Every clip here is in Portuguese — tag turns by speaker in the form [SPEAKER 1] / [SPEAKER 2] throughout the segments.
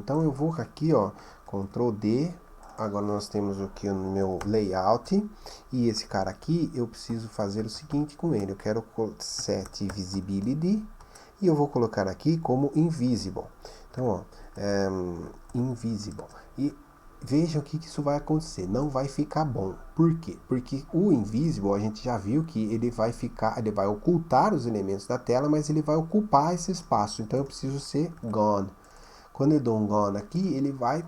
[SPEAKER 1] Então eu vou aqui, ó, Ctrl D, agora nós temos aqui o meu layout, e esse cara aqui eu preciso fazer o seguinte com ele, eu quero set visibility, e eu vou colocar aqui como invisible. Então, ó, invisible. E vejam o que isso vai acontecer, não vai ficar bom. Por quê? Porque o invisible, a gente já viu que ele vai ocultar os elementos da tela, mas ele vai ocupar esse espaço. Então eu preciso ser gone. Quando eu dou um gone aqui, ele vai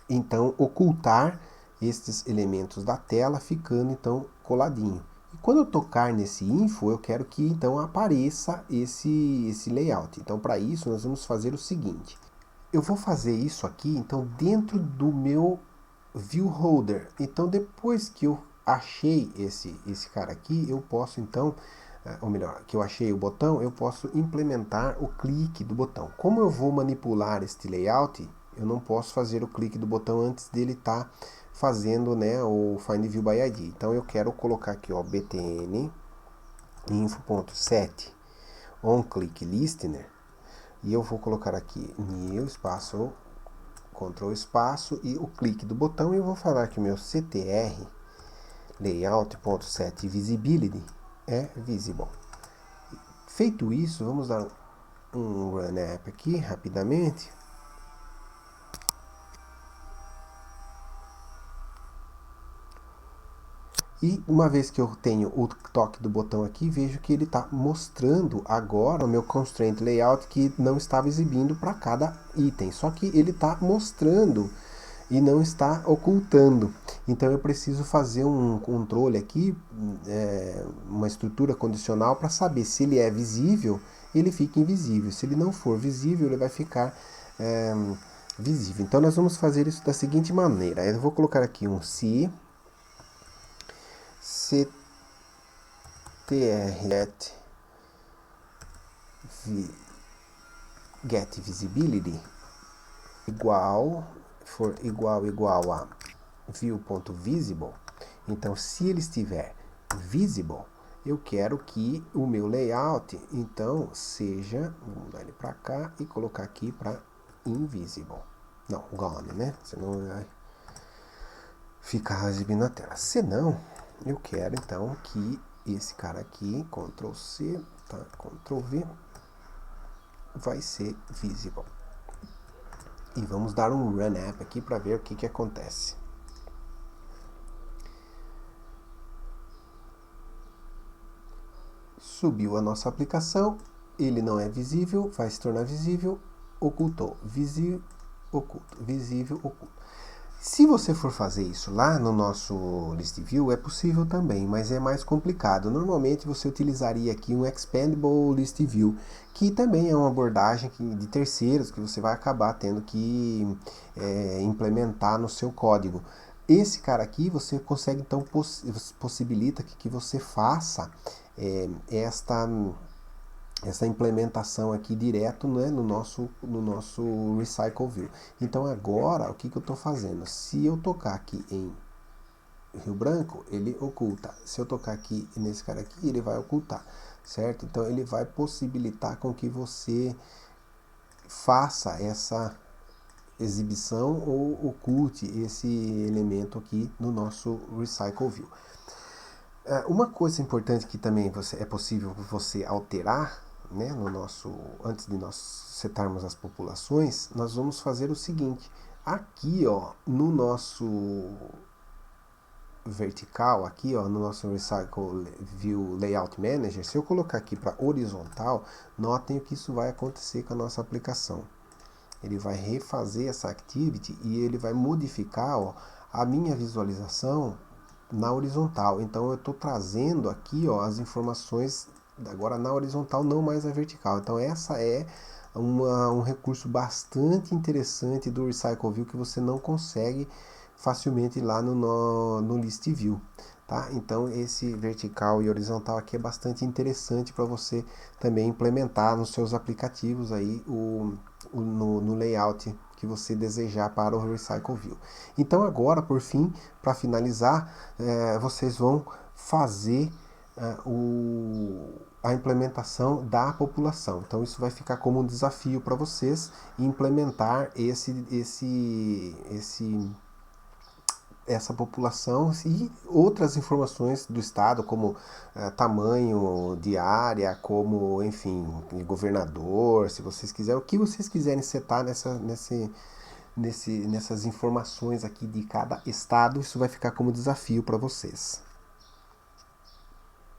[SPEAKER 1] então ocultar esses elementos da tela, ficando então coladinho. E quando eu tocar nesse info, eu quero que então apareça esse layout. Então para isso nós vamos fazer o seguinte. Eu vou fazer isso aqui então dentro do meu view holder. Então depois que eu achei esse cara aqui, eu posso então, ou melhor, que eu achei o botão, eu posso implementar o clique do botão. Como eu vou manipular este layout, eu não posso fazer o clique do botão antes dele estar fazendo, né, o Find View by ID. Então eu quero colocar aqui, ó, btn info.set onClickListener, e eu vou colocar aqui new espaço Ctrl espaço e o clique do botão, e eu vou falar que o meu ctr layout.set visibility é visible. Feito isso, vamos dar um run app aqui rapidamente. E uma vez que eu tenho o toque do botão aqui, vejo que ele está mostrando agora o meu constraint layout que não estava exibindo para cada item. Só que ele está mostrando e não está ocultando. Então eu preciso fazer um controle aqui, uma estrutura condicional para saber se ele é visível, ele fica invisível. Se ele não for visível, ele vai ficar visível. Então nós vamos fazer isso da seguinte maneira. Eu vou colocar aqui um se get visibility for igual a view.visible. Então se ele estiver visible, eu quero que o meu layout então seja, vou mudar ele para cá e colocar aqui para invisible, não, gone, né, senão vai ficar exibindo na tela. Se não, eu quero então que esse cara aqui, Ctrl C, tá? Ctrl V, vai ser visible. E vamos dar um run app aqui para ver o que acontece. Subiu a nossa aplicação, ele não é visível, vai se tornar visível, ocultou, visível, oculto, visível, oculto. Se você for fazer isso lá no nosso List View, é possível também, mas é mais complicado. Normalmente você utilizaria aqui um Expandable List View, que também é uma abordagem de terceiros que você vai acabar tendo que implementar no seu código. Esse cara aqui você consegue, então, possibilita que você faça essa implementação aqui direto, né, no nosso Recycle View. Então agora, o que eu estou fazendo? Se eu tocar aqui em Rio Branco, ele oculta. Se eu tocar aqui nesse cara aqui, ele vai ocultar, certo? Então ele vai possibilitar com que você faça essa exibição ou oculte esse elemento aqui no nosso Recycle View. Uma coisa importante que também é possível você alterar, né, antes de nós setarmos as populações, nós vamos fazer o seguinte. Aqui, ó, no nosso vertical, aqui, ó, no nosso Recycle View Layout Manager, se eu colocar aqui para horizontal, notem que isso vai acontecer com a nossa aplicação. Ele vai refazer essa activity e ele vai modificar, ó, a minha visualização na horizontal. Então eu estou trazendo aqui, ó, as informações agora na horizontal, não mais na vertical. Então essa é um recurso bastante interessante do Recycle View que você não consegue facilmente lá no List View. Tá? Então esse vertical e horizontal aqui é bastante interessante para você também implementar nos seus aplicativos aí no layout que você desejar para o Recycle View. Então agora, por fim, para finalizar, vocês vão fazer a implementação da população. Então isso vai ficar como um desafio para vocês implementar essa população e outras informações do estado, como tamanho de área, como, enfim, governador, se vocês quiserem, o que vocês quiserem setar nessas informações aqui de cada estado, isso vai ficar como desafio para vocês.